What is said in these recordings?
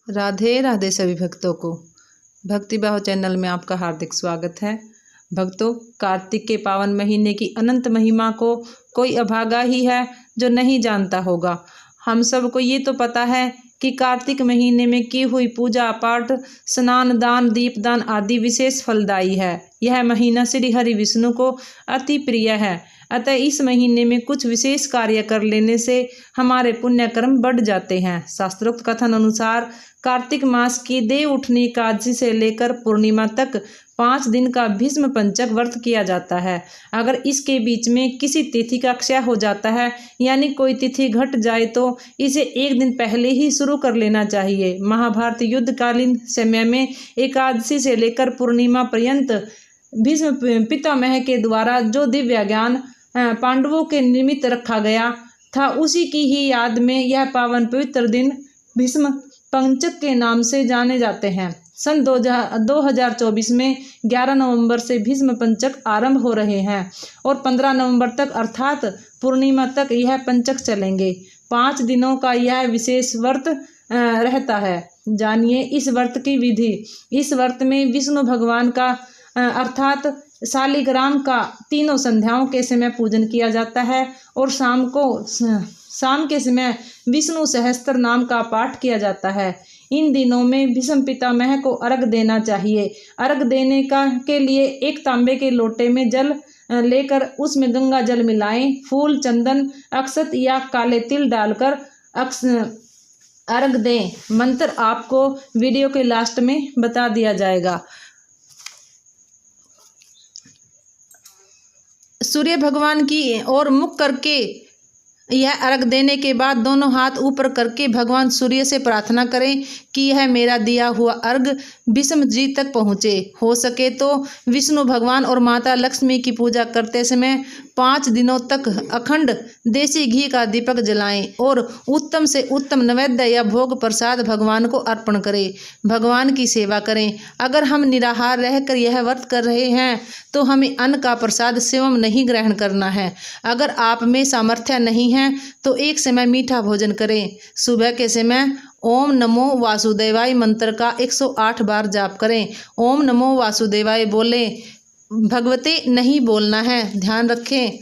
राधे राधे सभी भक्तों को भक्ति भाव चैनल में आपका हार्दिक स्वागत है। भक्तों, कार्तिक के पावन महीने की अनंत महिमा को कोई अभागा ही है जो नहीं जानता होगा। हम सबको ये तो पता है कि कार्तिक महीने में की हुई पूजा पाठ, स्नान दान, दीपदान आदि विशेष फलदायी है। यह महीना श्री हरि विष्णु को अति प्रिय है। अतः इस महीने में कुछ विशेष कार्य कर लेने से हमारे पुण्य कर्म बढ़ जाते हैं। शास्त्रोक्त कथन अनुसार कार्तिक मास की देव उठनी एकादशी से लेकर पूर्णिमा तक 5 दिन का भीष्म पंचक व्रत किया जाता है। अगर इसके बीच में किसी तिथि का क्षय हो जाता है, यानी कोई तिथि घट जाए, तो इसे 1 दिन पहले ही शुरू कर लेना चाहिए। महाभारत युद्धकालीन समय में एकादशी से लेकर पूर्णिमा पर्यंत भीष्म पितामह के द्वारा जो दिव्य ज्ञान पांडवों के निमित्त रखा गया था, उसी की ही याद में यह पावन पवित्र दिन भीष्म पंचक के नाम से जाने जाते हैं। सन 2024 में 11 नवंबर से भीष्म पंचक आरंभ हो रहे हैं और 15 नवंबर तक अर्थात पूर्णिमा तक यह पंचक चलेंगे। 5 दिनों का यह विशेष व्रत रहता है। जानिए इस व्रत की विधि। इस व्रत में विष्णु भगवान का अर्थात शालिग्राम का तीनों संध्याओं के समय पूजन किया जाता है और शाम के समय विष्णु सहस्त्र नाम का पाठ किया जाता है। इन दिनों में भीष्म पितामह को अर्घ देना चाहिए। अर्घ देने के लिए एक तांबे के लोटे में जल लेकर उसमें गंगा जल मिलाएं। फूल, चंदन, अक्षत या काले तिल डालकर अर्घ दें। मंत्र आपको वीडियो के लास्ट में बता दिया जाएगा। सूर्य भगवान की ओर मुख करके यह अर्घ देने के बाद दोनों हाथ ऊपर करके भगवान सूर्य से प्रार्थना करें कि यह मेरा दिया हुआ अर्घ भीष्म जी तक पहुँचे। हो सके तो विष्णु भगवान और माता लक्ष्मी की पूजा करते समय 5 दिनों तक अखंड देसी घी का दीपक जलाएं और उत्तम से उत्तम नैवेद्य या भोग प्रसाद भगवान को अर्पण करें। भगवान की सेवा करें। अगर हम निराहार रहकर यह व्रत कर रहे हैं तो हमें अन्न का प्रसाद स्वयं नहीं ग्रहण करना है। अगर आप में सामर्थ्य नहीं है तो एक समय मीठा भोजन करें। सुबह के समय ओम नमो वासुदेवाय मंत्र का 108 बार जाप करें। ओम नमो वासुदेवाय बोलें, भगवते नहीं बोलना है, ध्यान रखें।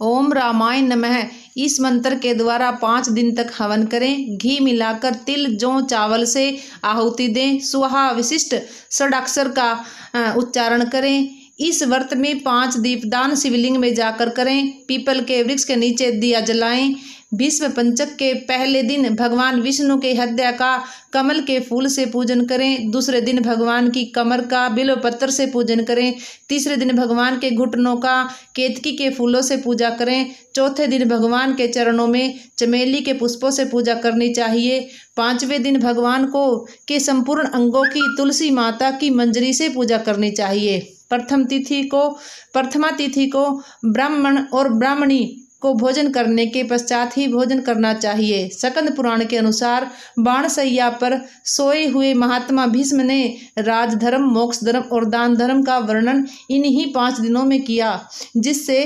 ओम रामाय नमः इस मंत्र के द्वारा 5 दिन तक हवन करें। घी मिलाकर तिल, जौ, चावल से आहुति दें। स्वाहा विशिष्ट षडाक्षर का उच्चारण करें। इस व्रत में 5 दीपदान शिवलिंग में जाकर करें। पीपल के वृक्ष के नीचे दिया जलाएं। भीष्म पंचक के पहले दिन भगवान विष्णु के हृदय का कमल के फूल से पूजन करें। दूसरे दिन भगवान की कमर का बिल्व पत्र से पूजन करें। तीसरे दिन भगवान के घुटनों का केतकी के फूलों से पूजा करें। चौथे दिन भगवान के चरणों में चमेली के पुष्पों से पूजा करनी चाहिए। 5वें दिन भगवान के संपूर्ण अंगों की तुलसी माता की मंजरी से पूजा करनी चाहिए। प्रथमा तिथि को ब्राह्मण और ब्राह्मणी को भोजन करने के पश्चात ही भोजन करना चाहिए। स्कंद पुराण के अनुसार बाणशैया पर सोए हुए महात्मा भीष्म ने राजधर्म, मोक्ष धर्म और दान धर्म का वर्णन इन्हीं 5 दिनों में किया, जिससे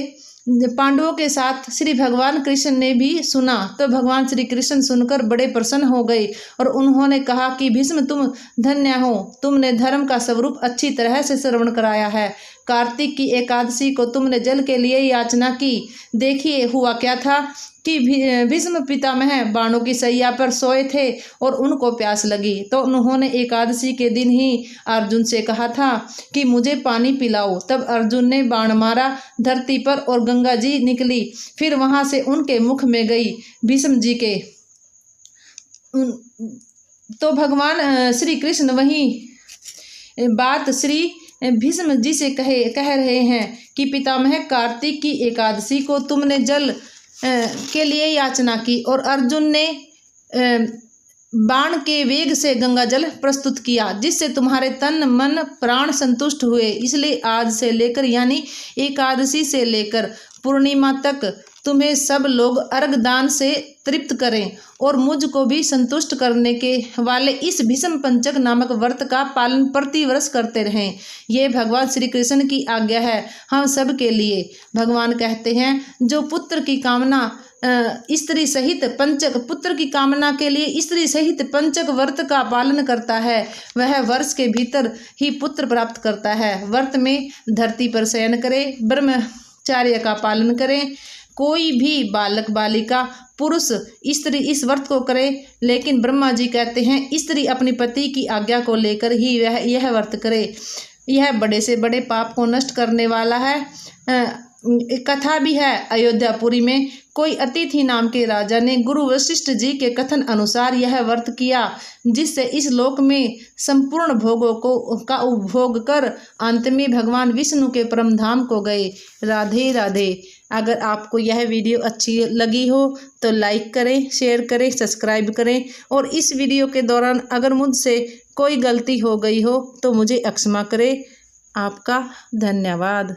पांडवों के साथ श्री भगवान कृष्ण ने भी सुना। तो भगवान श्री कृष्ण सुनकर बड़े प्रसन्न हो गए और उन्होंने कहा कि भीष्म, तुम धन्य हो, तुमने धर्म का स्वरूप अच्छी तरह से श्रवण कराया है। कार्तिक की एकादशी को तुमने जल के लिए याचना की। देखिए हुआ क्या था कि भीष्म पितामह बाणों की शैया पर सोए थे और उनको प्यास लगी, तो उन्होंने एकादशी के दिन ही अर्जुन से कहा था कि मुझे पानी पिलाओ। तब अर्जुन ने बाण मारा धरती पर और गंगा जी निकली, फिर वहां से उनके मुख में गई भीष्म जी के। तो भगवान श्री कृष्ण वही बात श्री भीष्म जी से कह रहे हैं कि पितामह, कार्तिक की एकादशी को तुमने जल के लिए याचना की और अर्जुन ने बाण के वेग से गंगा जल प्रस्तुत किया, जिससे तुम्हारे तन मन प्राण संतुष्ट हुए। इसलिए आज से लेकर यानी एकादशी से लेकर पूर्णिमा तक तुम्हें सब लोग अर्घ दान से तृप्त करें और मुझको भी संतुष्ट करने के वाले इस भीष्म पंचक नामक व्रत का पालन प्रतिवर्ष करते रहें। ये भगवान श्री कृष्ण की आज्ञा है हम सब के लिए। भगवान कहते हैं, जो पुत्र की कामना स्त्री सहित पंचक पुत्र की कामना के लिए स्त्री सहित पंचक व्रत का पालन करता है, वह वर्ष के भीतर ही पुत्र प्राप्त करता है। व्रत में धरती पर शयन करे, ब्रह्मचार्य का पालन करें। कोई भी बालक बालिका पुरुष स्त्री इस व्रत को करे, लेकिन ब्रह्मा जी कहते हैं स्त्री अपने पति की आज्ञा को लेकर ही यह व्रत करे। यह बड़े से बड़े पाप को नष्ट करने वाला है। कथा भी है, अयोध्यापुरी में कोई अतिथि नाम के राजा ने गुरु वशिष्ठ जी के कथन अनुसार यह व्रत किया, जिससे इस लोक में संपूर्ण भोगों का उपभोग कर अंत में भगवान विष्णु के परम धाम को गए। राधे राधे। अगर आपको यह वीडियो अच्छी लगी हो तो लाइक करें, शेयर करें, सब्सक्राइब करें और इस वीडियो के दौरान अगर मुझसे कोई गलती हो गई हो तो मुझे क्षमा करें। आपका धन्यवाद।